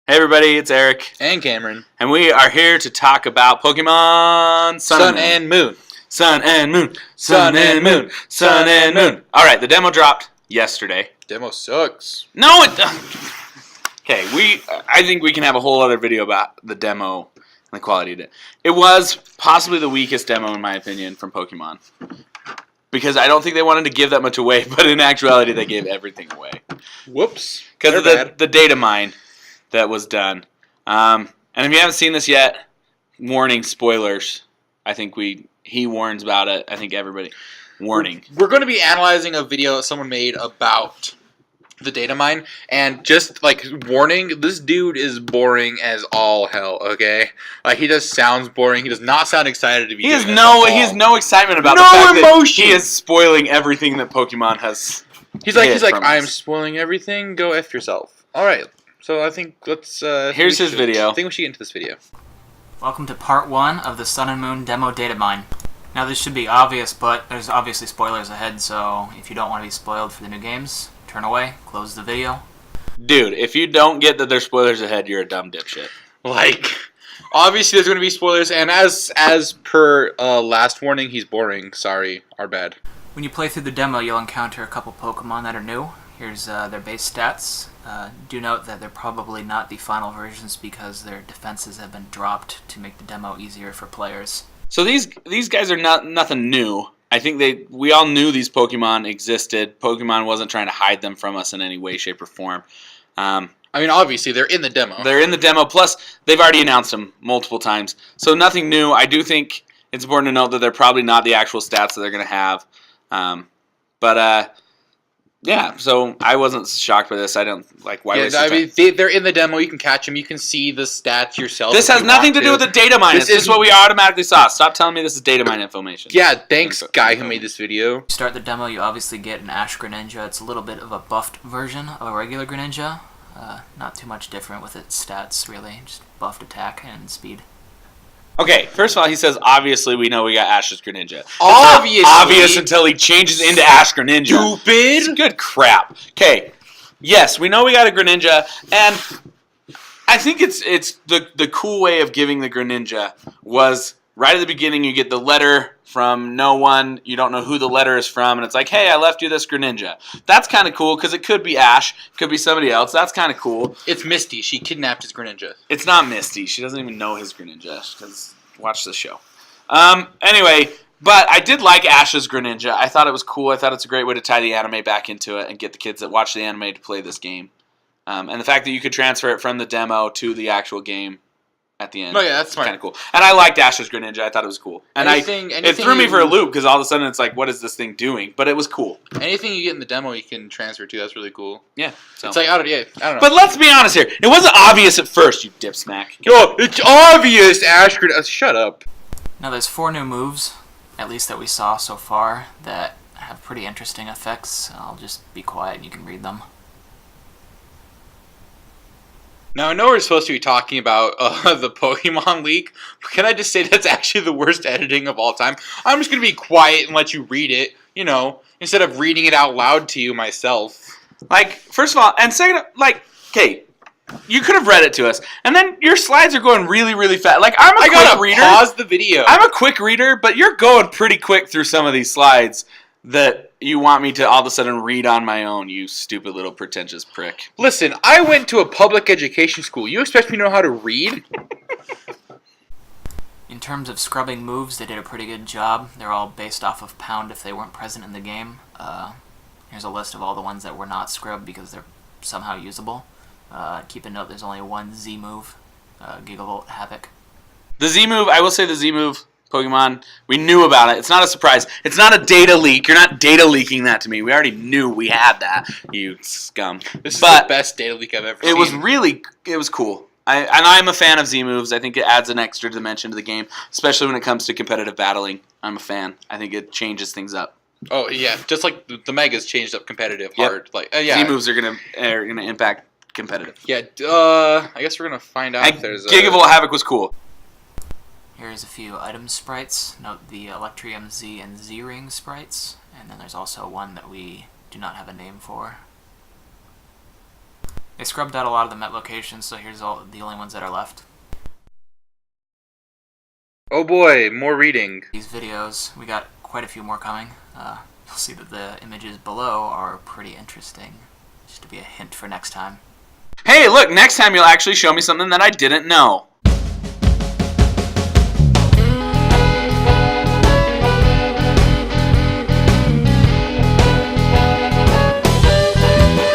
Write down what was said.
Hey everybody, it's Eric. And Cameron. And we are here to talk about Pokemon Sun and Moon. Sun and Moon. Sun and Moon. Sun and Moon. Alright, the demo dropped yesterday. Demo sucks. No, it doesn't. Okay, I think we can have a whole other video about the demo and the quality of it. It was possibly the weakest demo, in my opinion, from Pokemon. Because I don't think they wanted to give that much away, but in actuality, they gave everything away. Whoops. Because of the data mine that was done. And if you haven't seen this yet, warning, spoilers. I think he warns about it. I think everybody. Warning. We're going to be analyzing a video that someone made about the data mine, and just like warning, this dude is boring as all hell. Okay, like he just sounds boring. He does not sound excited to be. He has no excitement about the fact emotion. That he is spoiling everything that Pokemon has. He's like I'm spoiling everything. Go F yourself. All right. So I think let's. Here's his video. I think we should get into this video. Welcome to part 1 of the Sun and Moon demo data mine. Now this should be obvious, but there's obviously spoilers ahead, so if you don't want to be spoiled for the new games, turn away, close the video. Dude, if you don't get that there's spoilers ahead, you're a dumb dipshit. Like, obviously there's going to be spoilers, and as per last warning, he's boring. Sorry, our bad. When you play through the demo, you'll encounter a couple Pokemon that are new. Here's their base stats. Do note that they're probably not the final versions because their defenses have been dropped to make the demo easier for players. So these guys are nothing new. I think we all knew these Pokemon existed. Pokemon wasn't trying to hide them from us in any way, shape, or form. I mean, obviously, they're in the demo. They're in the demo, plus they've already announced them multiple times. So nothing new. I do think it's important to note that they're probably not the actual stats that they're going to have. Yeah, so I wasn't shocked by this. I don't like why. Yeah, I mean, they're in the demo. You can catch them. You can see the stats yourself. This has nothing to do with the data mine. This is what we automatically saw. Stop telling me this is data mine information. Yeah, thanks, guy who made this video. To start the demo, you obviously get an Ash Greninja. It's a little bit of a buffed version of a regular Greninja. Not too much different with its stats, really. Just buffed attack and speed. Okay, first of all, he says, obviously we know we got Ash's Greninja. Obviously. Obvious until he changes into Ash Greninja. Stupid. Good crap. Okay, yes, we know we got a Greninja, and I think it's the cool way of giving the Greninja was right at the beginning you get the letter from no one, you don't know who the letter is from, and it's like, hey, I left you this Greninja. That's kind of cool, because it could be Ash, could be somebody else. That's kind of cool. It's Misty. She kidnapped his Greninja. It's not Misty. She doesn't even know his Greninja, because watch the show. Anyway, but I did like Ash's Greninja. I thought it was cool. I thought it's a great way to tie the anime back into it and get the kids that watch the anime to play this game. And the fact that you could transfer it from the demo to the actual game at the end. Oh yeah, that's smart. Kind of cool. And I liked Ash's Greninja. I thought it was cool. And it threw me for a loop because all of a sudden it's like, what is this thing doing? But it was cool. Anything you get in the demo you can transfer to. That's really cool. Yeah. So. It's like, I don't know. But let's be honest here. It wasn't obvious at first, you dip smack. Yo, it's obvious, Ash Greninja. Shut up. Now there's 4 new moves, at least that we saw so far, that have pretty interesting effects. I'll just be quiet and you can read them. Now, I know we're supposed to be talking about the Pokemon leak, but can I just say that's actually the worst editing of all time? I'm just going to be quiet and let you read it, instead of reading it out loud to you myself. Like, first of all, and second, like, okay, you could have read it to us, and then your slides are going really, really fast. Like, I gotta reader. Pause the video. I'm a quick reader, but you're going pretty quick through some of these slides that you want me to all of a sudden read on my own, you stupid little pretentious prick. Listen, I went to a public education school. You expect me to know how to read? In terms of scrubbing moves, they did a pretty good job. They're all based off of pound if they weren't present in the game. Here's a list of all the ones that were not scrubbed because they're somehow usable. Keep a note, there's only one Z move, Gigavolt Havoc. The Z move, I will say the Z move, Pokemon, we knew about it. It's not a surprise. It's not a data leak. You're not data leaking that to me. We already knew we had that, you scum. This is the best data leak I've ever seen. It was cool. I'm a fan of Z moves. I think it adds an extra dimension to the game, especially when it comes to competitive battling. I'm a fan. I think it changes things up. Oh yeah, just like the Megas changed up competitive hard. Like Z moves are gonna impact competitive. Yeah, I guess we're gonna find out if there's Gigavolt Havoc was cool. Here's a few item sprites. Note the Electrium Z and Z-Ring sprites. And then there's also one that we do not have a name for. They scrubbed out a lot of the Met locations, so here's all the only ones that are left. Oh boy, more reading. These videos, we got quite a few more coming. You'll see that the images below are pretty interesting. Just to be a hint for next time. Hey, look, next time you'll actually show me something that I didn't know.